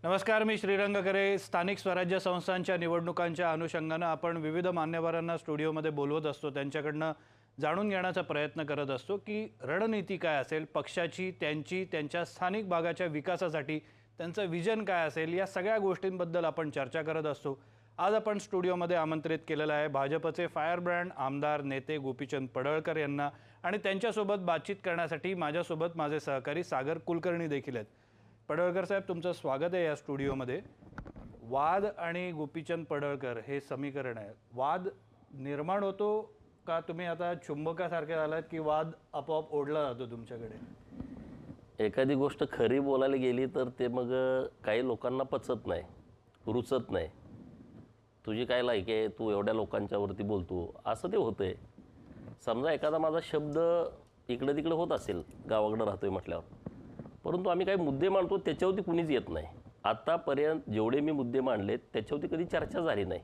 नमस्कार, मी श्रीरंग करे. स्थानिक स्वराज्य संस्थांच्या निवडणुकांच्या अनुषंगानं आपण विविध मान्यवरांना स्टुडिओमध्ये बोलवत असतो. त्यांच्याकडनं जाणून घेण्याचा प्रयत्न करत असतो की रणनीती काय असेल पक्षाची, त्यांच्या स्थानिक भागाच्या विकासासाठी त्यांचं विजन काय असेल, या सगळ्या गोष्टींबद्दल आपण चर्चा करत असतो. आज आपण स्टुडिओमध्ये आमंत्रित केलेलं आहे भाजपचे फायरब्रँड आमदार नेते गोपीचंद पडळकर यांना, आणि त्यांच्यासोबत बातचीत करण्यासाठी माझ्यासोबत माझे सहकारी सागर कुलकर्णी देखील आहेत. पडळकर साहेब, तुमचं स्वागत आहे या स्टुडिओमध्ये. वाद आणि गोपीचंद पडळकर हे समीकरण आहे. वाद निर्माण होतो का तुम्ही आता चुंबकासारखे झालात की वाद आपोआप ओढला जातो तुमच्याकडे? एखादी गोष्ट खरी बोलायला गेली तर ते मग काही लोकांना पचत नाही, रुचत नाही. तुझी काय लायकी आहे, तू एवढ्या लोकांच्यावरती बोलतो, असं ते होतंय. समजा एखादा माझा शब्द इकडं तिकडं होत असेल, गावाकडं राहतोय म्हटल्यावर, परंतु आम्ही काही मुद्दे मांडतो त्याच्यावरती कुणीच येत नाही. आत्तापर्यंत जेवढे मी मुद्दे मांडलेत त्याच्यावरती कधी चर्चा झाली नाही.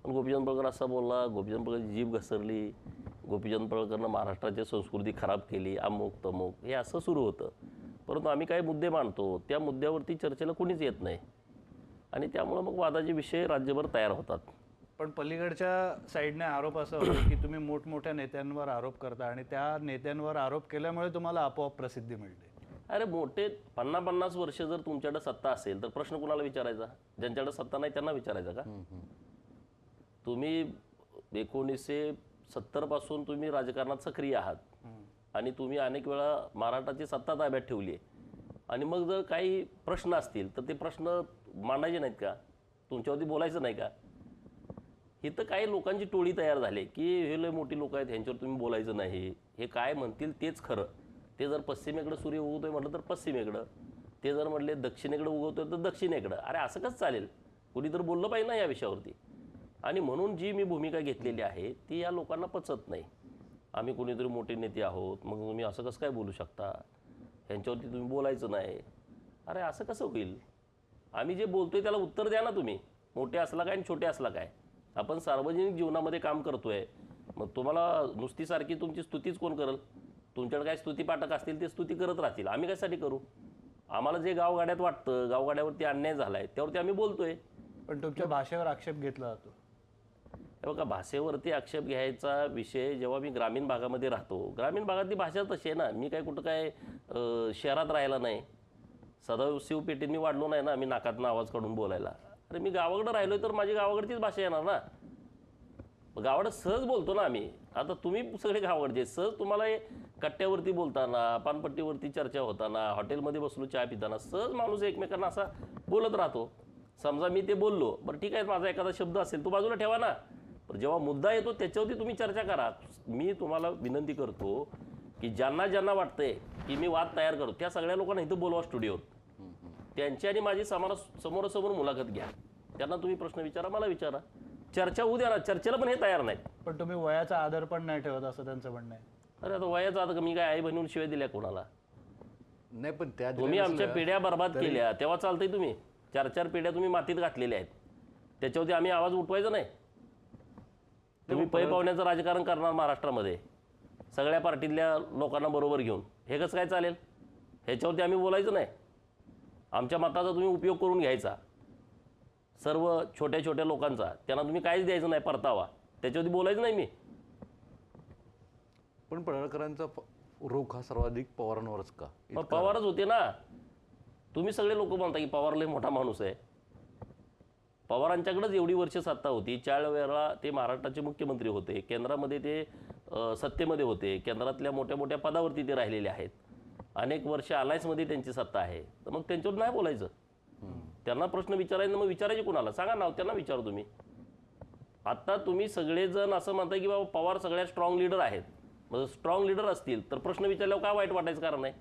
पण गोपीचंद पडळकर असा बोलला, गोपीचंद पडळकरची जीभ घसरली, गोपीचंद पडळकरनं महाराष्ट्राची संस्कृती खराब केली, अमुक तमुक, हे असं सुरू होतं. परंतु आम्ही काही मुद्दे मांडतो त्या मुद्द्यावरती चर्चेला कुणीच येत नाही, आणि त्यामुळं मग वादाचे विषय राज्यभर तयार होतात. पण पलीकडच्या साईडने आरोप असा होतो की तुम्ही मोठमोठ्या नेत्यांवर आरोप करता आणि त्या नेत्यांवर आरोप केल्यामुळे तुम्हाला आपोआप प्रसिद्धी मिळते. अरे मोठे 50-50 वर्ष जर तुमच्याकडे सत्ता असेल तर प्रश्न कुणाला विचारायचा? ज्यांच्याकडे सत्ता नाही त्यांना विचारायचा का? तुम्ही 1970 पासून तुम्ही राजकारणात सक्रिय आहात आणि तुम्ही अनेक वेळा महाराष्ट्राची सत्ता ताब्यात ठेवली आहे, आणि मग जर काही प्रश्न असतील तर ते प्रश्न मांडायचे नाहीत का? तुमच्यावरती बोलायचं नाही का? इथं काही लोकांची टोळी तयार झाली की हे लय मोठी लोक आहेत, ह्यांच्यावर तुम्ही बोलायचं नाही, हे काय म्हणतील तेच खरं. ते जर पश्चिमेकडं सूर्य उगवतोय म्हटलं तर पश्चिमेकडं, ते जर म्हटले दक्षिणेकडे उगवतोय तर दक्षिणेकडं. अरे असं कसं चालेल? कुणी तर बोललं पाहिजे ना या विषयावरती. आणि म्हणून जी मी भूमिका घेतलेली आहे ती या लोकांना पचत नाही. आम्ही कोणीतरी मोठे नेते आहोत, मग तुम्ही असं कसं काय बोलू शकता, ह्यांच्यावरती तुम्ही बोलायचं नाही. अरे असं कसं होईल? आम्ही जे बोलतोय त्याला उत्तर द्या ना तुम्ही. मोठे असला काय आणि छोटे असला काय, आपण सार्वजनिक जीवनामध्ये काम करतोय. मग तुम्हाला नुसतीसारखी तुमची स्तुतीच कोण करेल? तुमच्याकडे काय स्तुतीपाठक असतील ते स्तुती करत राहतील, आम्ही कशासाठी करू? आम्हाला जे गावगाड्यात वाटतं, गावगाड्यावरती अन्याय झाला आहे त्यावरती आम्ही बोलतोय. पण तुमच्या भाषेवर आक्षेप घेतला जातो. हे बघा, भाषेवरती आक्षेप घ्यायचा विषय जेव्हा मी ग्रामीण भागामध्ये राहतो, ग्रामीण भागातली भाषा तशी आहे ना. मी काय कुठं काय शहरात राहायला नाही, सदाशिव पेठेत मी वाढलो नाही ना मी नाकातनं आवाज काढून बोलायला. अरे मी गावाकडं राहिलोय तर माझी गावाकडचीच भाषा येणार ना. गावाकडं सहज बोलतो ना आम्ही. आता तुम्ही सगळे गावाकडचे, सहज तुम्हाला कट्ट्यावरती बोलताना, पानपट्टीवरती चर्चा होताना, हॉटेलमध्ये बसलो चहा पिताना, सहज माणूस एकमेकांना असा बोलत राहतो. समजा मी ते बोललो, बरं ठीक आहे, माझा एखादा शब्द असेल तो बाजूला ठेवा ना. पण जेव्हा मुद्दा येतो त्याच्यावरती तुम्ही चर्चा करा. मी तुम्हाला विनंती करतो की ज्यांना ज्यांना वाटतंय की मी वाद तयार करतो त्या सगळ्या लोकांना इथं बोलवा स्टुडिओत. त्यांची आणि माझी समोरासमोर मुलाखत घ्या. त्यांना तुम्ही प्रश्न विचारा, मला विचारा, चर्चा होऊ द्या ना. चर्चेला पण हे तयार नाहीत. पण तुम्ही वयाचा आदर पण नाही ठेवत असं त्यांचं म्हणणं आहे. अरे आता वयाचा आता मी काय आई बहिणीहून शिवाय दिल्या कोणाला? नाही, पण त्या तुम्ही आमच्या पिढ्या बर्बाद केल्या तेव्हा चालतंय. तुम्ही 4-4 पिढ्या तुम्ही मातीत घातलेल्या आहेत, त्याच्यावरती आम्ही आवाज उठवायचा नाही. तुम्ही पै पावण्याचं राजकारण करणार महाराष्ट्रामध्ये सगळ्या पार्टीतल्या लोकांना बरोबर घेऊन, हे कसं काय चालेल? ह्याच्यावरती आम्ही बोलायचं नाही. आमच्या मताचा तुम्ही उपयोग करून घ्यायचा, सर्व छोट्या छोट्या लोकांचा, त्यांना तुम्ही काहीच द्यायचं नाही परतावा, त्याच्यावरती बोलायचं नाही मी. पण पडळकरांचा रोख हा सर्वाधिक पवारांवरच का? मग पवारच होते ना. तुम्ही सगळे लोक म्हणता की पवार लय मोठा माणूस आहे. पवारांच्याकडेच एवढी वर्ष सत्ता होती, 4 वेळा ते महाराष्ट्राचे मुख्यमंत्री होते, केंद्रामध्ये ते सत्तेमध्ये होते, केंद्रातल्या मोठ्या मोठ्या पदावरती ते राहिलेले आहेत, अनेक वर्ष अलायन्समध्ये त्यांची सत्ता आहे. तर मग त्यांच्यावर नाही बोलायचं? त्यांना प्रश्न विचारायचं, मग विचारायचे कुणाला? सांगा नाव, त्यांना विचारू तुम्ही. आत्ता तुम्ही सगळेजण असं म्हणताय की बाबा पवार सगळ्यात स्ट्रॉंग लीडर आहेत. मग स्ट्रॉंग लीडर असतील तर प्रश्न विचारल्यावर काय वाईट वाटायचं कारण नाही?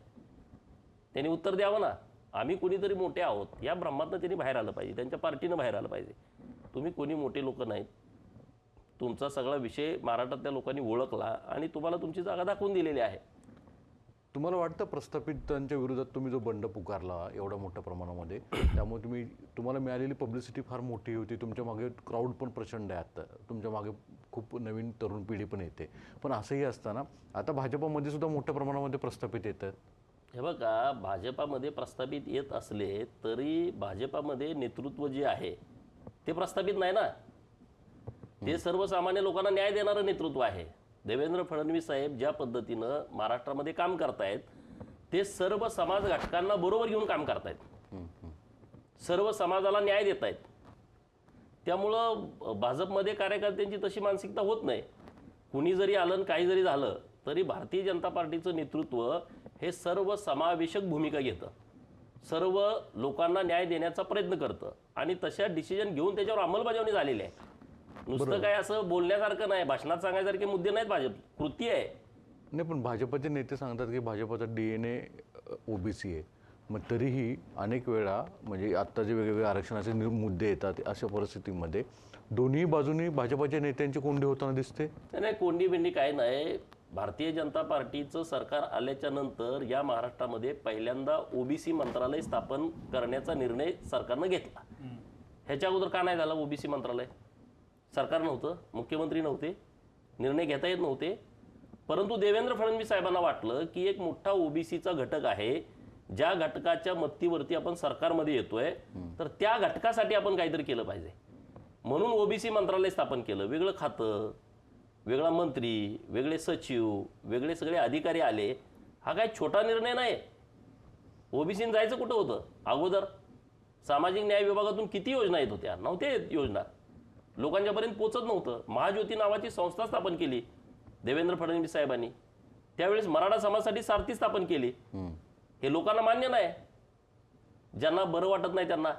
त्यांनी उत्तर द्यावं ना. आम्ही कोणीतरी मोठे आहोत या भ्रमातनं त्यांनी बाहेर आलं पाहिजे, त्यांच्या पार्टीनं बाहेर आलं पाहिजे. तुम्ही कोणी मोठे लोक नाहीत. तुमचा सगळा विषय महाराष्ट्रातल्या लोकांनी ओळखला आणि तुम्हाला तुमची जागा दाखवून दिलेली आहे. तुम्हाला वाटतं प्रस्थापितांच्या विरोधात तुम्ही जो बंड पुकारला एवढ्या मोठ्या प्रमाणामध्ये, त्यामुळे तुम्हाला मिळालेली पब्लिसिटी फार मोठी होती, तुमच्या मागे क्राऊड पण प्रचंड आहे, आता तुमच्या मागे खूप नवीन तरुण पिढी पण येते, पण असंही असताना आता भाजपमध्ये सुद्धा मोठ्या प्रमाणामध्ये प्रस्थापित येतात. हे बघा, भाजपामध्ये प्रस्थापित येत असले तरी भाजपामध्ये नेतृत्व जे आहे ते प्रस्थापित नाही ना. ते सर्वसामान्य लोकांना न्याय देणारं नेतृत्व आहे. देवेंद्र फडणवीस साहेब ज्या पद्धतीनं महाराष्ट्रामध्ये काम करतायत ते सर्व समाज घटकांना बरोबर घेऊन काम करतायत, सर्व समाजाला न्याय देत आहेत. त्यामुळं भाजपमध्ये कार्यकर्त्यांची तशी मानसिकता होत नाही. कुणी जरी आलं आणि काही जरी झालं तरी भारतीय जनता पार्टीचं नेतृत्व हे सर्व समावेशक भूमिका घेतं, सर्व लोकांना न्याय देण्याचा प्रयत्न करतं आणि तशा डिसिजन घेऊन त्याच्यावर अंमलबजावणी झालेली आहे. नुसतं काय असं बोलण्यासारखं नाही, भाषणात सांगायसारखे मुद्दे नाहीत, भाजप कृती आहे. नाही, पण भाजपचे नेते सांगतात की भाजपचा DNA ओबीसी आहे. मग तरीही अनेक वेळा म्हणजे आत्ता जे वेगवेगळे आरक्षणाचे मुद्दे येतात अशा परिस्थितीमध्ये दोन्ही बाजूनी भाजपच्या नेत्यांची कोंडी होताना दिसते. नाही, कोंडी बिंडी काय नाही. भारतीय जनता पार्टीचं सरकार आल्याच्या नंतर या महाराष्ट्रामध्ये पहिल्यांदा ओबीसी मंत्रालय स्थापन करण्याचा निर्णय सरकारनं घेतला. ह्याच्या अगोदर का नाही झाला ओबीसी मंत्रालय? सरकार नव्हतं, मुख्यमंत्री नव्हते, निर्णय घेता येत नव्हते. परंतु देवेंद्र फडणवीस साहेबांना वाटलं की एक मोठा ओबीसीचा घटक आहे, ज्या घटकाच्या मदतीवरती आपण सरकारमध्ये येतोय, तर त्या घटकासाठी आपण काहीतरी केलं पाहिजे. म्हणून ओबीसी मंत्रालय स्थापन केलं. वेगळं खातं, वेगळा मंत्री, वेगळे सचिव, वेगळे सगळे अधिकारी आले. हा काय छोटा निर्णय नाही. ओबीसीने जायचं कुठं होतं अगोदर? सामाजिक न्याय विभागातून किती योजना येत होत्या? नव्हते योजना, लोकांच्यापर्यंत पोचत नव्हतं. महाज्योती नावाची संस्था स्थापन केली देवेंद्र फडणवीस साहेबांनी. त्यावेळेस मराठा समाजासाठी सारथी स्थापन केली. हे लोकांना मान्य नाही, ज्यांना बरं वाटत नाही त्यांना.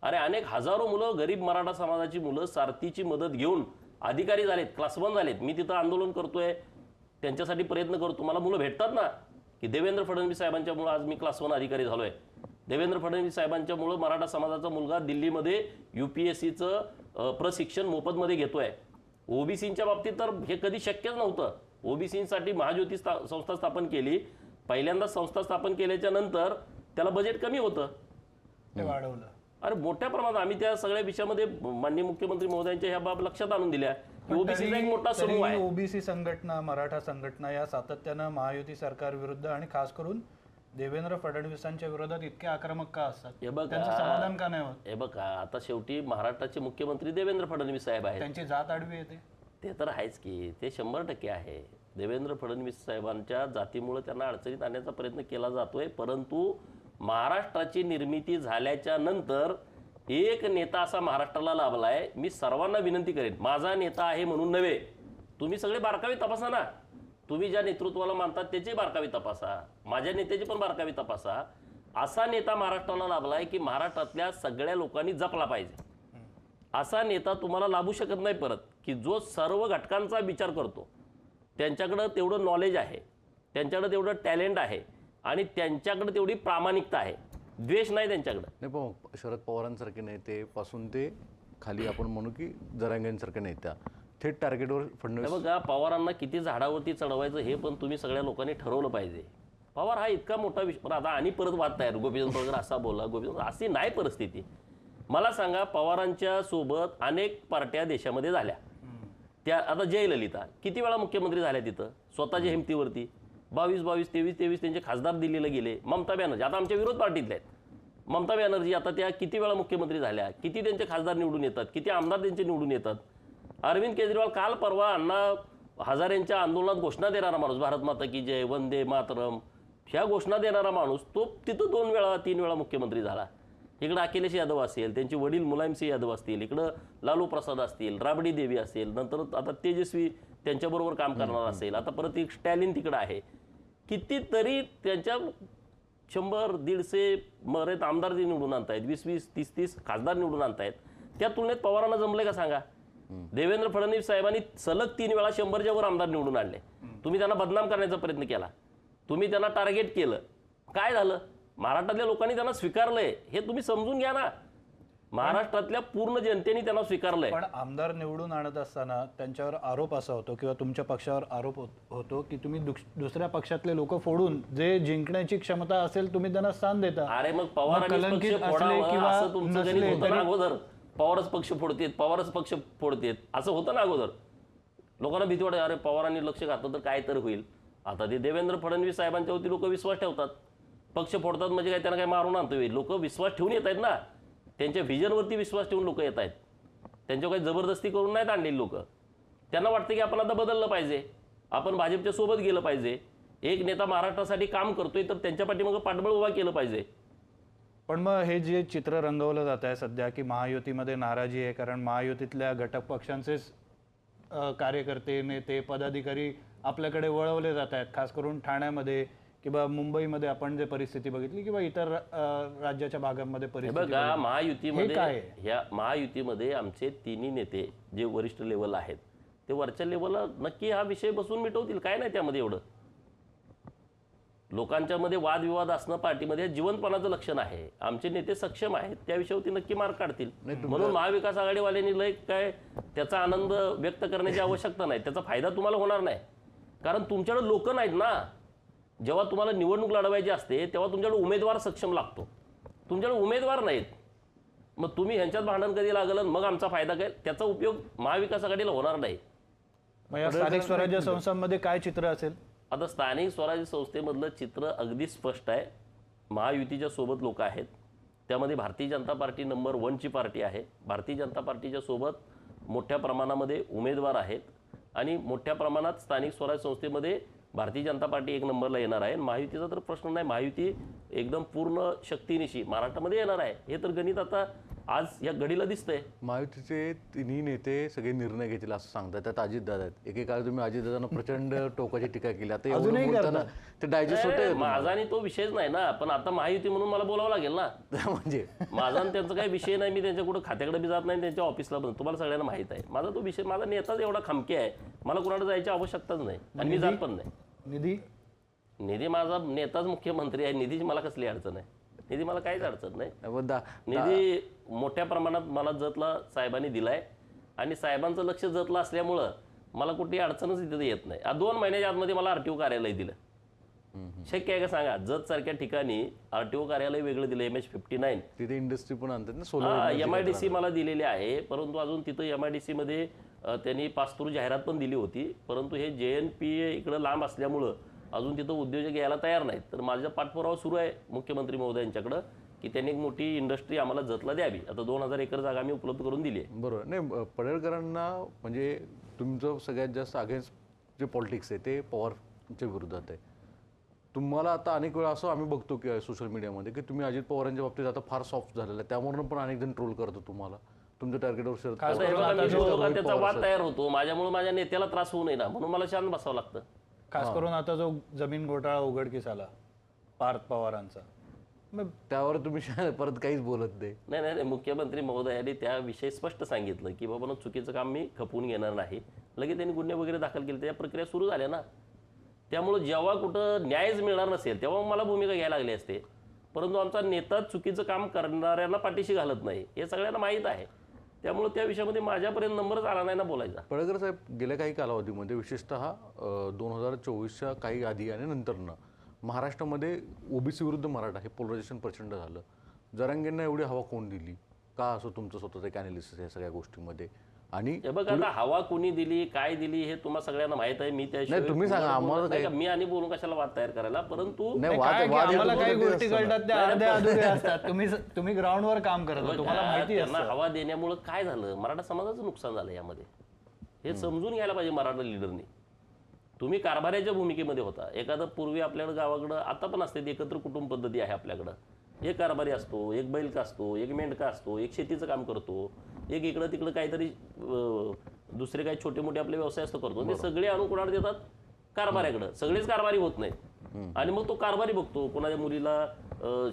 अरे अनेक हजारो मुलं, गरीब मराठा समाजाची मुलं सारथीची मदत घेऊन अधिकारी झालेत, क्लास 1 झालेत. मी तिथं आंदोलन करतोय, त्यांच्यासाठी प्रयत्न करतो. मला मुलं भेटतात ना की देवेंद्र फडणवीस साहेबांच्यामुळं आज मी क्लास 1 अधिकारी झालोय. देवेंद्र फडणवीस साहेबांच्यामुळं मराठा समाजाचा मुलगा दिल्लीमध्ये UPSCचं प्रशिक्षण मोफतमध्ये घेतोय. ओबीसींच्या बाबतीत तर हे कधी शक्यच नव्हतं. ओबीसींसाठी महाज्योती संस्था स्थापन केली. पहिल्यांदा संस्था स्थापन केल्याच्या नंतर त्याला बजेट कमी होतं, ते वाढवलं. अरे मोठ्या प्रमाणात आम्ही त्या सगळ्या विषयामध्ये माननीय मुख्यमंत्री महोदयांच्या ह्या बाब लक्षात आणून दिल्या की ओबीसीचा एक मोठा समूह आहे. ओबीसी संघटना, मराठा संघटना या सातत्यानं महायुती सरकार विरुद्ध आणि खास करून देवेंद्र फडणवीसांच्या विरोधात इतके आक्रमक का असतात? हे बघा, त्यांचं समाधान का नाही होत? हे बघा, आता शेवटी महाराष्ट्राचे मुख्यमंत्री देवेंद्र फडणवीस साहेब आहेत. त्यांची जात आडवी येते ते तर आहेच की, ते 100% आहे. देवेंद्र फडणवीस साहेबांच्या जातीमुळे त्यांना अडचणीत आणण्याचा प्रयत्न केला जातोय. परंतु महाराष्ट्राची निर्मिती झाल्याच्या नंतर एक नेता असा महाराष्ट्राला लाभलाय. मी सर्वांना विनंती करेन, माझा नेता आहे म्हणून नव्हे, तुम्ही सगळे बारकावे तपासा ना. तुम्ही ज्या नेतृत्वाला मानतात त्याचे बारकावे तपासा, माझ्या नेत्याचे पण बारकावे तपासा. असा नेता महाराष्ट्राला लाभलाय की महाराष्ट्रातल्या सगळ्या लोकांनी जपला पाहिजे. असा नेता तुम्हाला लाभू शकत नाही परत, की जो सर्व घटकांचा विचार करतो. त्यांच्याकडं तेवढं नॉलेज आहे, त्यांच्याकडे तेवढं टॅलेंट आहे आणि त्यांच्याकडे तेवढी प्रामाणिकता आहे. द्वेष नाही त्यांच्याकडे. नाही, पण शरद पवारांसारखे नेते पासून ते खाली आपण म्हणू की जरांगेंसारखे नेत्या थेट टार्गेटवर फडणवीस. बघा, पवारांना किती झाडावरती चढवायचं हे पण तुम्ही सगळ्या लोकांनी ठरवलं पाहिजे. पवार हा इतका मोठा विषय, पण आता आणि परत वाद तयार, गोपीचंद पडळकर असा बोला, गोपीचंद, अशी नाही परिस्थिती. मला सांगा, पवारांच्या सोबत अनेक पार्ट्या देशामध्ये झाल्या. त्या आता जयललिता किती वेळा मुख्यमंत्री झाल्या तिथं स्वतःच्या हिमतीवरती. 22, 23 त्यांचे खासदार दिल्लीला गेले. ममता बॅनर्जी आता आमच्या विरोध पार्टीतल्या आहेत. ममता बॅनर्जी आता त्या किती वेळा मुख्यमंत्री झाल्या, किती त्यांचे खासदार निवडून येतात, किती आमदार त्यांचे निवडून येतात. अरविंद केजरीवाल काल परवा अण्णा हजारेंच्या आंदोलनात घोषणा देणारा माणूस, भारत माता की जय, वंदे मातरम, ह्या घोषणा देणारा माणूस, तो तिथं 2 वेळा 3 वेळा मुख्यमंत्री झाला. इकडं अखिलेश यादव असेल, त्यांचे वडील मुलायमसिंह यादव असतील, इकडं लालू प्रसाद असतील, राबडी देवी असेल, नंतर आता तेजस्वी त्यांच्याबरोबर काम करणार असेल, आता परत एक स्टॅलिन तिकडं आहे. कितीतरी त्यांच्या 100-150 मरेत आमदार जे निवडून आणतायत, 20-20, 30-30 खासदार निवडून आणतायत. त्या तुलनेत पवारांना जमले का सांगा? देवेंद्र फडणवीस साहेबांनी सलग 3 वेळा 100च्या वर आमदार निवडून आणले. तुम्ही त्यांना बदनाम करण्याचा प्रयत्न केला, तुम्ही त्यांना टार्गेट केलं. काय झालं? महाराष्ट्रातल्या लोकांनी त्यांना स्वीकारलंय, हे तुम्ही समजून घ्या ना. महाराष्ट्रातल्या पूर्ण जनतेने त्यांना स्वीकारलंय. पण आमदार निवडून आणत असताना त्यांच्यावर आरोप असा होतो किंवा तुमच्या पक्षावर आरोप होतो की तुम्ही दुसऱ्या पक्षातले लोक फोडून जे जिंकण्याची क्षमता असेल तुम्ही त्यांना स्थान देता. अरे मग पवारांनी पक्ष फोडावं असं तुमचं गणित होतं ना अगोदर. पवारच पक्ष फोडतेत, पवारच पक्ष फोडतेत असं होतं ना अगोदर. लोकांना भीती वाटते, अरे पवारांनी लक्ष घातलं तर काय तर होईल. आता ते देवेंद्र फडणवीस साहेबांच्या वरती लोक विश्वास ठेवतात. पक्ष फोडतात म्हणजे काय त्यांना काय मारून आणतोय? लोक विश्वास ठेवून येत आहेत ना, त्यांच्या व्हिजनवरती विश्वास ठेवून लोक येत आहेत. त्यांच्यावर काही जबरदस्ती करून नाहीत आणलेली लोक. त्यांना वाटतं की आपण आता बदललं पाहिजे, आपण भाजपच्या सोबत गेलं पाहिजे, एक नेता महाराष्ट्रासाठी काम करतोय तर त्यांच्या पाठीमागं पाठबळ उभा केलं पाहिजे. पण मग हे जे चित्र रंगवलं जात आहे सध्या की महायुतीमध्ये नाराजी आहे, कारण महायुतीतल्या घटक पक्षांचेच कार्यकर्ते, नेते, पदाधिकारी आपल्याकडे वळवले जात आहेत, खास करून ठाण्यामध्ये किंवा मुंबईमध्ये आपण जे परिस्थिती बघितली किंवा इतर राज्याच्या भागांमध्ये परिस्थिती बघा, बघितली. महायुतीमध्ये ह्या महायुतीमध्ये आमचे तिन्ही नेते जे वरिष्ठ लेवल आहेत ते वरच्या लेवलला नक्की हा विषय बसून मिटवतील. काय नाही त्यामध्ये एवढं. लोकांच्या मध्ये वादविवाद असणं पार्टीमध्ये जिवंतपणाचं लक्षण आहे. आमचे नेते सक्षम आहेत, त्या विषयावरती नक्की मार्ग काढतील. म्हणून महाविकास आघाडीवाल्यांनी लय काय त्याचा आनंद व्यक्त करण्याची आवश्यकता नाही. त्याचा फायदा तुम्हाला होणार नाही, कारण तुमच्याकडे लोक नाहीत ना. जेव्हा तुम्हाला निवडणूक लढवायची असते तेव्हा तुमच्याकडे उमेदवार सक्षम लागतो. तुमच्याकडे उमेदवार नाहीत, मग तुम्ही ह्यांच्यात भांडण कधी लागलं मग आमचा फायदा काय? त्याचा उपयोग महाविकास आघाडीला होणार नाही. मग या स्थानिक स्वराज्य संस्थांमध्ये काय चित्र असेल? आता स्थानिक स्वराज्य संस्थेमधलं चित्र अगदी स्पष्ट आहे. महायुतीच्या सोबत लोक आहेत, त्यामध्ये Bharatiya Janata party number 1ची party आहे. भारतीय जनता पार्टीच्या सोबत मोठ्या प्रमाणामध्ये उमेदवार आहेत आणि मोठ्या प्रमाणात स्थानिक स्वराज्य संस्थेमध्ये भारतीय जनता पार्टी 1 नंबरला येणार आहे. महायुतीचा तर प्रश्न नाही, महायुती एकदम पूर्ण शक्तीनिशी महाराष्ट्रामध्ये येणार आहे. हे तर गणित आता आज या घडीला दिसतंय. महायुतीचे तिन्ही नेते सगळे निर्णय घेतील असं सांगतात. त्यात अजितदादा आहेत. एकेकाळी तुम्ही अजितदादांना प्रचंड टोकाची टीका केली, आता एवढं बोलताना ते डायजेस्ट होते. माझा आणि तो विषयच नाही ना, पण आता महायुती म्हणून मला बोलावं लागेल ना. म्हणजे माझा आणि त्यांचा काही विषय नाही. मी त्यांच्या कुठं खात्याकडे बी जात नाही, त्यांच्या ऑफिसला पण. तुम्हाला सगळ्यांना माहित आहे माझा तो विषय. माझा नेताच एवढा खमके आहे, मला कुणाला जायची आवश्यकताच नाही आणि मी जात पण नाही. निधी माझा नेताच मुख्यमंत्री आहे. निधीची मला कसली अडचण आहे? निधी मला काहीच अडचण नाही. निधी मोठ्या प्रमाणात मला जतला साहेबांनी दिलाय आणि साहेबांचं लक्ष जतला असल्यामुळं मला कुठली अडचणच तिथे येत नाही. 2 महिन्याच्या आतमध्ये मला आरटीओ कार्यालय दिलं. शक्य आहे का सांगा? जत सारख्या ठिकाणी आरटीओ कार्यालय वेगळं दिलं. MH59 तिथे इंडस्ट्री पण आणतात ना, सोलर MIDC मला दिलेली आहे. परंतु अजून तिथं MIDC मध्ये त्यांनी पास्तूर जाहिरात पण दिली होती. परंतु हे JNPA इकडं लांब असल्यामुळं अजून तिथं उद्योजक यायला तयार नाहीत. तर माझा पाठपुरावा सुरू आहे मुख्यमंत्री महोदयांच्याकडं की त्यांनी एक मोठी इंडस्ट्री आम्हाला जतला द्यावी. आता 2000 एकर जागा मी उपलब्ध करून दिली आहे. बरोबर. नाही, पडळकरांना म्हणजे तुमचं सगळ्यात जास्त अगेन्स्ट जे पॉलिटिक्स आहे ते पवारच्या विरोधात आहे. तुम्हाला आता अनेक वेळा असं आम्ही बघतो की सोशल मीडियामध्ये की तुम्ही अजित पवारांच्या बाबतीत आता फार सॉफ्ट झालेलं आहे, त्यामुळे पण अनेक जण ट्रोल करतो तुम्हाला, तुमच्या टार्गेटवर त्याचा वाद तयार होतो. माझ्यामुळे माझ्या नेत्याला त्रास होऊ नये ना, म्हणून मला शांत बसावं लागतं. खास करून आता जो जमीन घोटाळा उघडकीस आला पार्थ पवारांचा, मग त्यावर तुम्ही परत काहीच बोलत नाही. नाही, मुख्यमंत्री महोदयांनी त्याविषयी स्पष्ट सांगितलं की बाबा चुकीचं काम मी खपवून घेणार नाही. लगेच त्यांनी गुन्हे वगैरे दाखल केले, त्या प्रक्रिया सुरू झाल्या ना. त्यामुळे जेव्हा कुठं न्यायच मिळणार नसेल तेव्हा मला भूमिका घ्यायला लागली असते. परंतु आमचा नेता चुकीचं काम करणाऱ्यांना पाठीशी घालत नाही हे सगळ्यांना माहीत आहे. त्यामुळे त्या विषयामध्ये माझ्यापर्यंत नंबरच आला नाही ना बोलायचा. पडळकर साहेब, गेल्या काही कालावधीमध्ये विशेषतः 2024च्या काही आधी आणि नंतरनं महाराष्ट्रामध्ये ओबीसी विरुद्ध मराठा हे पोलरायझेशन प्रचंड झालं. जरांगेंना एवढी हवा कोण दिली? का असं तुमचं स्वतःचं एक ॲनालिसिस या सगळ्या गोष्टीमध्ये? आणि बघा आता हवा कुणी दिली, काय दिली हे तुम्हाला सगळ्यांना माहित आहे. मी त्याशिवाय तुम्ही सांगा आम्हाला. मी आणि बोलून कशाला वाद तयार करायला. परंतु आम्हाला काही गोष्टी कळतात त्या अर्ध्या अधुऱ्या असतात. तुम्ही ग्राउंडवर काम करता, तुम्हाला माहिती आहे. त्यांना हवा देण्यामुळे काय झालं? मराठा समाजाचं नुकसान झालं यामध्ये. हे समजून घ्यायला पाहिजे मराठा लिडरनी. तुम्ही कारभाराच्या भूमिकेमध्ये होता. एखादं पूर्वी आपल्याकडे गावाकडं आता पण असते एकत्र कुटुंब पद्धती आहे आपल्याकडं. एक कारभारी असतो, एक बैलका असतो, एक मेंढका असतो, एक शेतीचं काम करतो, एक इकडं तिकडं काहीतरी दुसरे काही छोटे मोठे आपले व्यवसाय असतो करतो. ते सगळे आणून कोणाला देतात? कारभाऱ्याकडं. सगळेच कारभारी होत नाहीत आणि मग तो कारभारी बघतो कोणाच्या मुलीला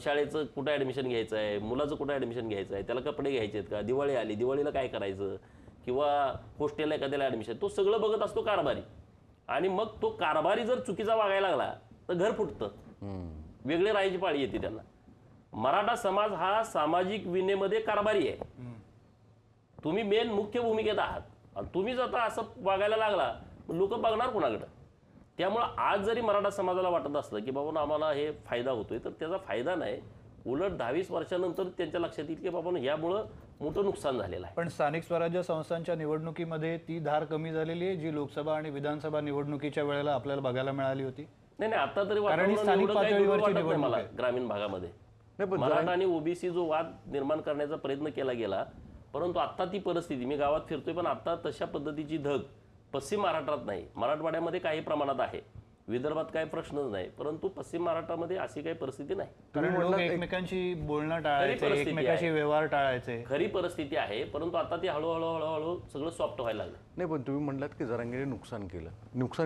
शाळेचं कुठं ॲडमिशन घ्यायचं आहे, मुलाचं कुठं ॲडमिशन घ्यायचं आहे, त्याला कपडे घ्यायचे आहेत का, दिवाळी आली दिवाळीला काय करायचं, किंवा हॉस्टेलला एखाद्याला ॲडमिशन, तो सगळं बघत असतो कारभारी. आणि मग तो कारभारी जर चुकीचा वागायला लागला तर घर फुटतं, वेगळे राहायची पाळी येते त्यांना. मराठा समाज हा सामाजिक विनेमध्ये कारभारी आहे. तुम्ही मेन मुख्य भूमिकेत आहात आणि तुम्हीच आता असं वागायला लागला लोक बघणार कोणाकडं? त्यामुळं आज जरी मराठा समाजाला वाटत असलं की बाबा आम्हाला हे फायदा होतोय, तर त्याचा फायदा नाही, उलट 10-20 वर्षानंतर त्यांच्या लक्षात येईल की बाबा यामुळं मोठं नुकसान झालेलं आहे. पण स्थानिक स्वराज्य संस्थांच्या निवडणुकीमध्ये ती धार कमी झालेली आहे जी लोकसभा आणि विधानसभा निवडणुकीच्या वेळेला आपल्याला बघायला मिळाली होती. नाही नाही, आता तरी कारण ही वातावरण स्थानिक एवढं काही पातळीवरची वाटत नाही निवडणूक मला आहे. ग्रामीण भागामध्ये. नाही पण मराठा आणि ओबीसी जो वाद निर्माण करण्याचा प्रयत्न केला गेला, परंतु आता ती परिस्थिती, मी गावात फिरतोय पण आता तशा पद्धतीची धग पश्चिम महाराष्ट्रात नाही. मराठवाड्यामध्ये काही प्रमाणात आहे, विदर्भात काही प्रश्नच नाही, परंतु पश्चिम महाराष्ट्रामध्ये अशी काही परिस्थिती नाही. कारण लोक एकमेकांशी बोलणं टाळायचे, परिस्थिती एकमेकांशी व्यवहार टाळायचे. खरी परिस्थिती आहे, परंतु आता ती हळूहळू हळूहळू सगळं सॉफ्ट व्हायला लागलं. नाही पण तुम्ही म्हणलात की जरांगेने नुकसान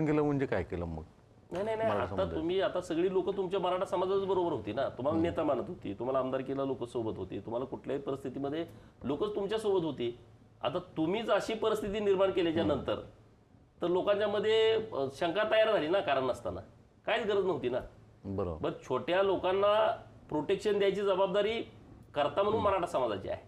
केलं म्हणजे काय केलं मग? नाही नाही नाही, आता तुम्ही आता सगळी लोक तुमच्या मराठा समाजाच बरोबर होती ना. तुम्हाला नेता मानत होती, तुम्हाला आमदारकीला लोक सोबत होती, तुम्हाला कुठल्याही परिस्थितीमध्ये लोकच तुमच्या सोबत होती. आता तुम्हीच अशी परिस्थिती निर्माण केल्याच्या नंतर तर लोकांच्या मध्ये शंका तयार झाली ना, कारण नसताना. काहीच गरज नव्हती ना. बरोबर. बरं, छोट्या लोकांना प्रोटेक्शन द्यायची जबाबदारी करता म्हणून मराठा समाजाची आहे.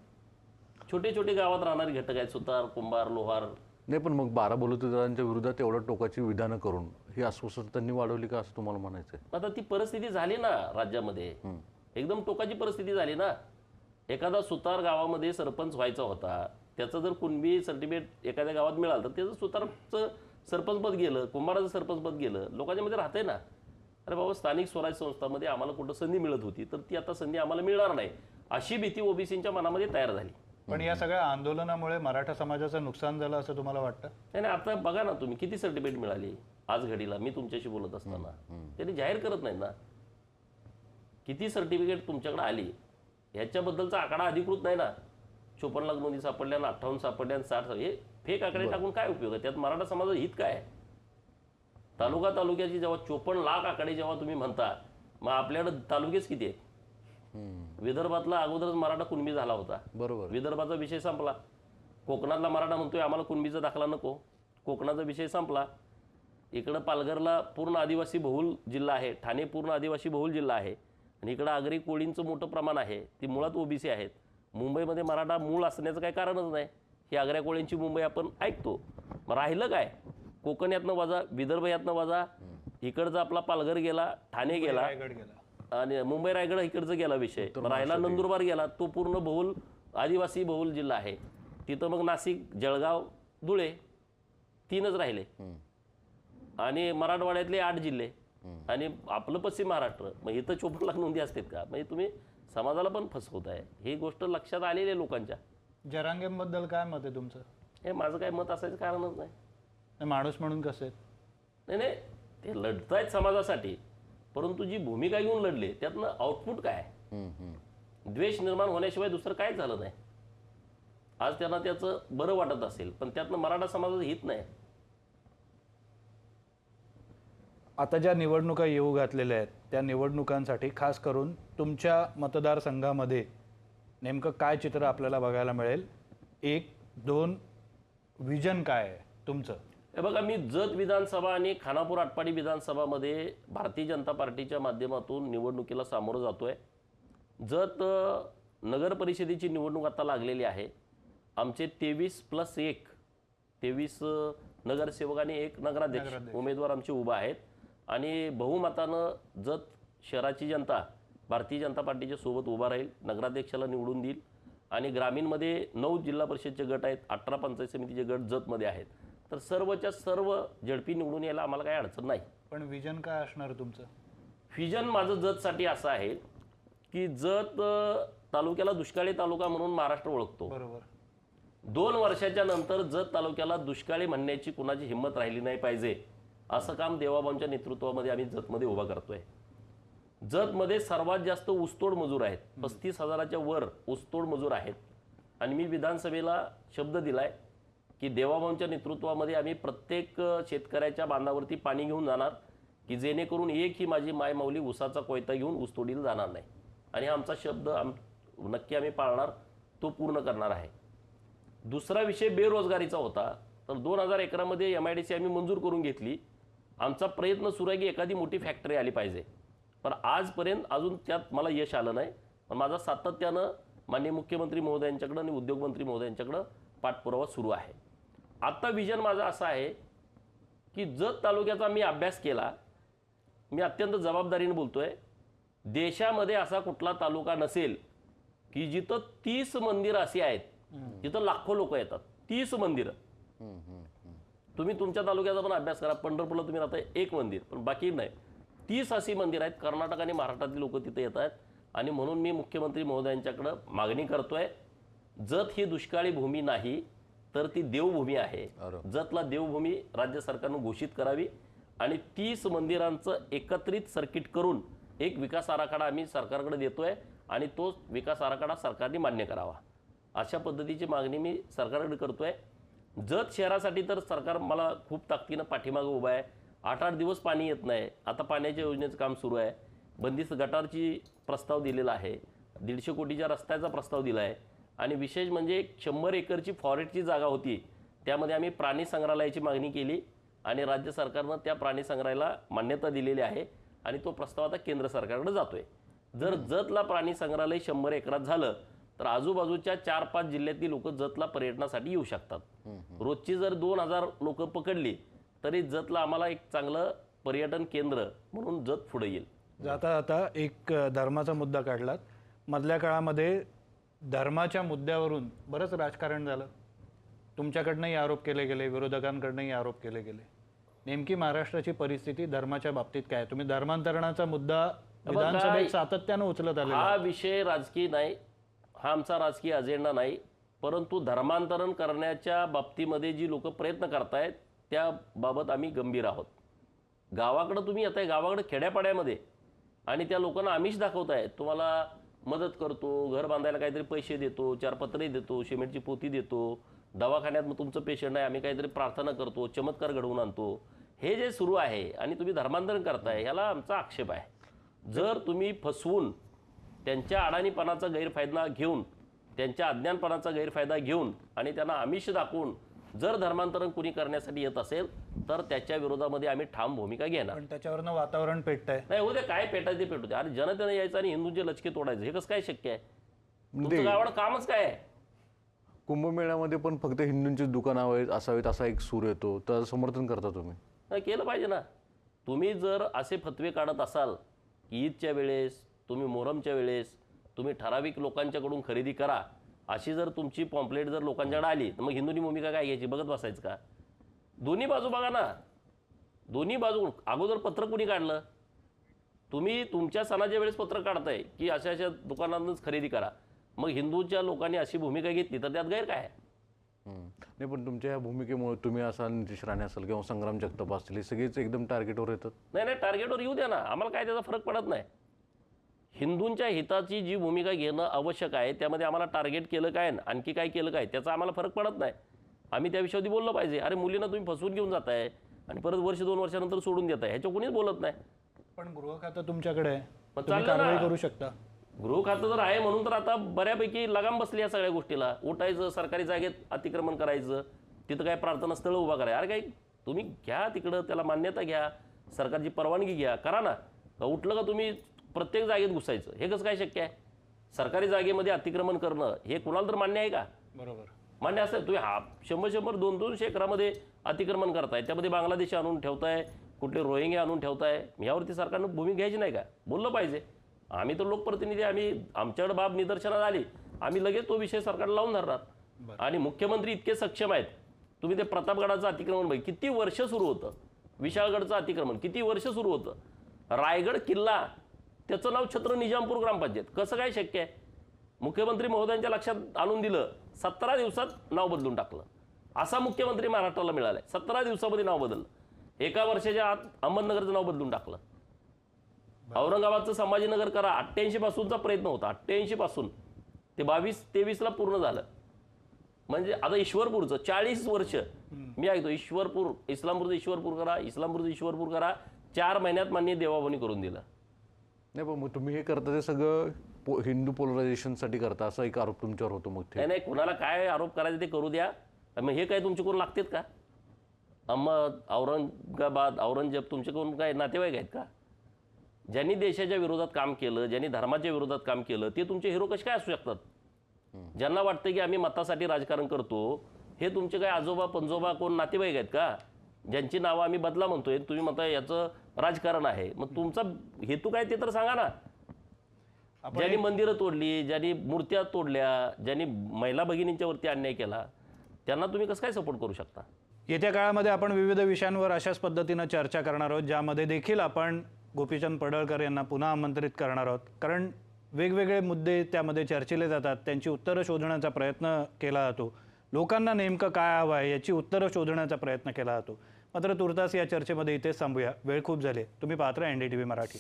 छोटे छोटे गावात राहणारे घटक आहेत, सुतार, कुंभार, लोहार. नाही पण मग 12 बलुतेदारांच्या विरोधात एवढं टोकाची विधानं करून ही अस्वस्थता त्यांनी वाढवली का असं तुम्हाला म्हणायचंय? आता ती परिस्थिती झाली ना राज्यामध्ये, एकदम टोकाची परिस्थिती झाली ना. एखादा सुतार गावामध्ये सरपंच व्हायचा होता, त्याचं जर कुणबी सर्टिफिकेट एखाद्या गावात मिळालं तर त्याचं सुतारचं सरपंचपद गेलं, कुंभाराचं सरपंचपद गेलं, लोकांच्या मध्ये राहतंय ना. अरे बाबा, स्थानिक स्वराज्य संस्थांमध्ये आम्हाला कुठं संधी मिळत होती तर ती आता संधी आम्हाला मिळणार नाही, अशी भीती ओबीसीच्या मनामध्ये तयार झाली. पण या सगळ्या आंदोलनामुळे मराठा समाजाचं नुकसान झालं असं तुम्हाला वाटतं? नाही नाही, आता बघा ना तुम्ही, किती सर्टिफिकेट मिळाली आज घडीला मी तुमच्याशी बोलत असताना. त्यांनी जाहीर करत नाहीत ना किती सर्टिफिकेट तुमच्याकडे आली. ह्याच्याबद्दलचा आकडा अधिकृत नाही ना. 54 लाख नोंदी सापडल्या, 58 सापडल्या, 60, हे फेक आकडे टाकून काय उपयोग आहे? त्यात मराठा समाजाचं हित काय आहे? तालुक्याची जेव्हा 54 लाख आकडे जेव्हा तुम्ही म्हणता, मग आपल्याकडे तालुकेच किती आहेत? विदर्भातला अगोदरच मराठा कुणबी झाला होता, बरोबर. विदर्भाचा विषय संपला. कोकणातला मराठा म्हणतोय आम्हाला कुणबीचा दाखला नको, कोकणाचा विषय संपला. इकडं पालघरला पूर्ण आदिवासी बहुल जिल्हा आहे, ठाणे पूर्ण आदिवासी बहुल जिल्हा आहे, आणि इकडं आगरी कोळींचं मोठं प्रमाण आहे, ती मुळात ओबीसी आहेत. मुंबईमध्ये मराठा मूळ असण्याचं काही कारणच नाही. ही आगऱ्या कोळींची मुंबई आपण ऐकतो. मग राहिलं काय? कोकण यातनं वजा, विदर्भ यातनं वजा, इकडचा आपला पालघर गेला, ठाणे गेला, रायगड गेला, आणि मुंबई रायगड इकडचं गेला विषय. राहिला नंदुरबार गेला, तो पूर्ण बहुल आदिवासी बहुल जिल्हा आहे. तिथं मग नाशिक, जळगाव, धुळे 3च राहिले, आणि मराठवाड्यातले 8 जिल्हे, आणि आपलं पश्चिम महाराष्ट्र. मग इथं 54 लाख नोंदी असतात का? म्हणजे तुम्ही समाजाला पण फसवत आहे. ही गोष्ट लक्षात आलेली आहे लोकांच्या. जरांगेबद्दल काय मत आहे तुमचं? हे माझं काय मत असायचं कारणच नाही. माणूस म्हणून कसं आहेत? नाही नाही, ते लढतायत समाजासाठी, परंतु जी भूमिका घेऊन लढले त्यातनं आउटपुट काय? द्वेष निर्माण होण्याशिवाय दुसरं काहीच झालं नाही. आज त्यांना त्याचं बरं वाटत असेल, पण त्यातनं मराठा समाजाचं हित नाही. आता ज्या निवडणुका येऊ घातलेल्या आहेत त्या निवडणुकांसाठी खास करून तुमच्या मतदारसंघामध्ये नेमकं काय चित्र आपल्याला बघायला मिळेल? 1, 2 विजन काय आहे तुमचं? हे बघा, मी जत विधानसभा आणि खानापूर आटपाडी विधानसभामध्ये भारतीय जनता पार्टीच्या माध्यमातून निवडणुकीला सामोरं जातोय. जत नगर परिषदेची निवडणूक आता लागलेली आहे. आमचे 23+1 नगरसेवक आणि 1 नगराध्यक्ष उमेदवार आमचे उभा आहेत, आणि बहुमतानं जत शहराची जनता भारतीय जनता पार्टीच्या सोबत उभा राहील, नगराध्यक्षाला निवडून देईल. आणि ग्रामीणमध्ये 9 जिल्हा परिषदचे गट आहेत, 18 पंचायत समितीचे गट जतमध्ये आहेत. तर सर्वच्या सर्व झडपी निवडून यायला आम्हाला काही अडचण नाही. पण विजन काय असणार तुमचं? व्हिजन माझं जतसाठी असं आहे की जत तालुक्याला दुष्काळी तालुका म्हणून महाराष्ट्र ओळखतो. बरोबर. 2 वर्षाच्या नंतर जत तालुक्याला दुष्काळी म्हणण्याची कुणाची हिंमत राहिली नाही पाहिजे, असं काम देवाभाऊंच्या नेतृत्वामध्ये आम्ही जतमध्ये उभा करतोय. जतमध्ये सर्वात जास्त ऊसतोड मजूर आहेत, 35,000च्या वर ऊसतोड मजूर आहेत. आणि मी विधानसभेला शब्द दिलाय की देवाभाऊंच्या नेतृत्वामध्ये आम्ही प्रत्येक शेतकऱ्याच्या बांधावरती पाणी घेऊन जाणार, की जेणेकरून एकही माझी माय माऊली ऊसाचा कोयता घेऊन ऊसतोडीला जाणार नाही. आणि आमचा शब्द नक्की आम्ही पाळणार, तो पूर्ण करणार आहे. दुसरा विषय बेरोजगारीचा होता. तर 2000 एकरामध्ये MIDC आम्ही मंजूर करून घेतली. आमचा प्रयत्न सुरू आहे की एखादी मोठी फॅक्टरी आली पाहिजे, पण आजपर्यंत अजून त्यात मला यश आलं नाही. पण माझा सातत्यानं माननीय मुख्यमंत्री महोदयांच्याकडं आणि उद्योगमंत्री महोदयांच्याकडं पाठपुरावा सुरू आहे. आता विजन माझं असं आहे की जत तालुक्याचा मी अभ्यास केला, मी अत्यंत जबाबदारीने बोलतोय. देशामध्ये असा कुठला तालुका नसेल की जिथं 30 मंदिरं अशी आहेत जिथं लाखो लोक येतात. 30 मंदिरं. तुम्ही तुमच्या तालुक्याचा पण अभ्यास करा. पंढरपूरला तुम्ही राहता 1 मंदिर, पण बाकी नाही. 30 अशी मंदिर आहेत. कर्नाटक आणि महाराष्ट्रातली लोक तिथे येत आहेत आणि म्हणून मी मुख्यमंत्री महोदयांच्याकडं मागणी करतोय, जत ही दुष्काळी भूमी नाही तर ती देवभूमी आहे. जतला देवभूमी राज्य सरकारनं घोषित करावी आणि 30 मंदिरांचं एकत्रित सर्किट करून एक विकास आराखडा आम्ही सरकारकडे देतोय आणि तो विकास आराखडा सरकारने मान्य करावा. अशा पद्धतीची मागणी मी सरकारकडे करतोय. जत शहरासाठी तर सरकार मला खूप ताकदीनं पाठीमागं उभं आहे. 8-8 दिवस पाणी येत नाही. आता पाण्याच्या योजनेचं काम सुरू आहे. बंदिस्त गटारची प्रस्ताव दिलेला आहे. 150 कोटीच्या रस्त्याचा प्रस्ताव दिला आहे आणि विशेष म्हणजे 100 एकरची फॉरेस्टची जागा होती, त्यामध्ये आम्ही प्राणी संग्रहालयाची मागणी केली आणि राज्य सरकारनं त्या प्राणी संग्रहालयाला मान्यता दिलेली आहे आणि तो प्रस्ताव आता केंद्र सरकारकडे जातोय. जर जतला प्राणी संग्रहालय 100 एकरात झालं तर आजूबाजूच्या 4-5 जिल्ह्यातली लोक जतला पर्यटनासाठी येऊ शकतात. रोजची जर 2000 लोक पकडली तरी जतला आम्हाला एक चांगलं पर्यटन केंद्र म्हणून जत पुढे येईल. जाता आता एक धर्माचा मुद्दा काढलात. मधल्या काळामध्ये धर्माच्या मुद्द्यावरून बरंच राजकारण झालं. तुमच्याकडनंही आरोप केले गेले, विरोधकांकडनंही आरोप केले गेले. नेमकी महाराष्ट्राची परिस्थिती धर्माच्या बाबतीत काय? तुम्ही धर्मांतरणाचा मुद्दा विधानसभेत सातत्यानं उचलत आले. हा विषय राजकीय नाही, हा आमचा राजकीय अजेंडा नाही, परंतु धर्मांतरण करण्याच्या बाबतीमध्ये जी लोक प्रयत्न करतायत त्याबाबत आम्ही गंभीर आहोत. गावाकडं तुम्ही येताय, गावाकडं खेड्यापाड्यामध्ये, आणि त्या लोकांना आमिष दाखवताय, तुम्हाला मदत करतो, घर बांधायला काहीतरी पैसे देतो, 4 पत्रे देतो, सिमेंटची पोती देतो, दवाखान्यात मग तुमचं पेशंट आहे आम्ही काहीतरी प्रार्थना करतो, चमत्कार घडवून आणतो, हे जे सुरू आहे आणि तुम्ही धर्मांतरण करताय ह्याला आमचा आक्षेप आहे. जर तुम्ही फसवून त्यांच्या अडाणीपणाचा गैरफायदा घेऊन, त्यांच्या अज्ञानपणाचा गैरफायदा घेऊन आणि त्यांना आमिष दाखवून जर धर्मांतरण कुणी करण्यासाठी येत असेल तर त्याच्या विरोधामध्ये आम्ही ठाम भूमिका घेणार. पण त्याच्यावरनं वातावरण पेटतंय. नाही उद्या काय पेटायचं ते पेटू दे. अरे जनतेने यायचं आणि हिंदूंचे लचके तोडायचे, हे कसं काय शक्य आहे? तुमचं गावाकडं कामच काय आहे? कुंभमेळ्यामध्ये पण फक्त हिंदूंची दुकानं असावीत असा एक सूर येतो, तर समर्थन करता तुम्ही? नाही केलं पाहिजे ना. तुम्ही जर असे फतवे काढत असाल की ईदच्या वेळेस, तुम्ही मोहरमच्या वेळेस तुम्ही ठराविक लोकांच्याकडून खरेदी करा, अशी जर तुमची पॉम्पलेट जर लोकांच्याकडे आली तर मग हिंदूंनी भूमिका काय घ्यायची? बघत बसायचं का? दोन्ही बाजू बघा ना. दोन्ही बाजू. अगोदर पत्र कुणी काढलं? तुम्ही तुमच्या सणाच्या वेळेस पत्र काढताय की अशा अशा दुकानांतूनच खरेदी करा, मग हिंदूच्या लोकांनी अशी भूमिका घेतली तर त्यात गैर काय? नाही, पण तुमच्या ह्या भूमिकेमुळे तुम्ही असाल, नितीश राणे असाल किंवा संग्राम जगताप असतील, हे सगळेच एकदम टार्गेटवर येतात. नाही, टार्गेटवर येऊ द्या ना, आम्हाला काय त्याचा फरक पडत नाही. हिंदूंच्या हिताची जी भूमिका घेणं आवश्यक आहे त्यामध्ये आम्हाला टार्गेट केलं काय आणखी काय केलं काय त्याचा आम्हाला फरक पडत नाही. आम्ही त्या विषयावरती बोललं पाहिजे. अरे मुलींना तुम्ही फसवून घेऊन जाताय आणि परत 1-2 वर्षानंतर सोडून देताय, ह्याच्या कोणीच बोलत नाही. पण गृह खातं तुमच्याकडे आहे, मग तुम्ही चाललं कारवाई ना. करू शकता. गृह खातं जर आहे म्हणून तर आता बऱ्यापैकी लगाम बसली या सगळ्या गोष्टीला. उठायचं, सरकारी जागेत अतिक्रमण करायचं, तिथं काय प्रार्थना स्थळ उभा करायचं. अरे काय तुम्ही घ्या तिकडं, त्याला मान्यता घ्या, सरकारची परवानगी घ्या, करा ना. उठलं का तुम्ही प्रत्येक जागेत घुसायचं, हे कसं काय शक्य आहे? सरकारी जागेमध्ये अतिक्रमण करणं हे कुणाला तर मान्य आहे का? बरोबर मान्य असेल. तुम्ही 100-100, 200 एकरामध्ये अतिक्रमण करताय, त्यामध्ये बांगलादेशी आणून ठेवताय, कुठले रोहिंग्या आणून ठेवताय, यावरती सरकारनं भूमिका घ्यायची नाही का? बोललं पाहिजे. आम्ही तर लोकप्रतिनिधी, आम्ही आमच्याकडे बाब निदर्शनात आली आम्ही लगेच तो विषय सरकारला लावून धरणार. आणि मुख्यमंत्री इतके सक्षम आहेत. तुम्ही ते प्रतापगडाचं अतिक्रमण बघ, किती वर्ष सुरू होतं. विशाळगडचं अतिक्रमण किती वर्ष सुरू होतं. रायगड किल्ला त्याचं नाव छत्र निजामपूर ग्रामपंचायत, कसं काय शक्य आहे? मुख्यमंत्री महोदयांच्या लक्षात आणून दिलं, 17 दिवसात नाव बदलून टाकलं. असा मुख्यमंत्री महाराष्ट्राला मिळालाय. 17 दिवसामध्ये नाव बदललं. 1 वर्षाच्या आत अहमदनगरचं नाव बदलून टाकलं. औरंगाबादचं संभाजीनगर करा, 88 पासूनचा प्रयत्न होता. 88 पासून ते 22-23 ला पूर्ण झालं. म्हणजे आता ईश्वरपूरचं 40 वर्ष मी ऐकतो. ईश्वरपूर, इस्लामपूरचं ईश्वरपूर करा, इस्लामपूरचं ईश्वरपूर करा, 4 महिन्यात मान्य देवाभवनी करून दिलं. नाही, पण मग तुम्ही हे करता ते सगळं हिंदू पोलरायझेशनसाठी करता, असा एक आरोप तुमच्यावर होतो. मग नाही, कुणाला काय आरोप करायचे ते करू द्या. मग हे काय तुमचे कोण लागतात का? अहमद, औरंगाबाद, औरंगजेब तुमचे कोण काय नातेवाईक आहेत का? ज्यांनी देशाच्या विरोधात काम केलं, ज्यांनी धर्माच्या विरोधात काम केलं, ते तुमचे हिरो कसे काय असू शकतात? ज्यांना वाटतं की आम्ही मतासाठी राजकारण करतो, हे तुमचे काय आजोबा पंजोबा कोण नातेवाईक आहेत का? ज्यांची नावं आम्ही बदला म्हणतोय, तुम्ही म्हणताय याचं राजकारण आहे. मग तुमचा हेतू काय ते तर सांगा ना. ज्यांनी मंदिरं तोडली, ज्यांनी मूर्त्या तोडल्या, ज्यांनी महिला भगिनींच्यावरती अन्याय केला, त्यांना तुम्ही कसं काय सपोर्ट करू शकता? येत्या काळामध्ये आपण विविध विषयांवर अशाच पद्धतीनं चर्चा करणार आहोत, ज्यामध्ये देखील आपण गोपीचंद पडळकर यांना पुन्हा आमंत्रित करणार आहोत, कारण वेगवेगळे मुद्दे त्यामध्ये चर्चिले जातात, त्यांची उत्तरं शोधण्याचा प्रयत्न केला जातो. लोकांना नेमकं काय हवं आहे याची उत्तरं शोधण्याचा प्रयत्न केला जातो. मात्र तुर्तास या चर्चेमध्ये इथेच थांबूया. वेळ खूप झाली. तुम्ही पाहत राहा NDTV मराठी.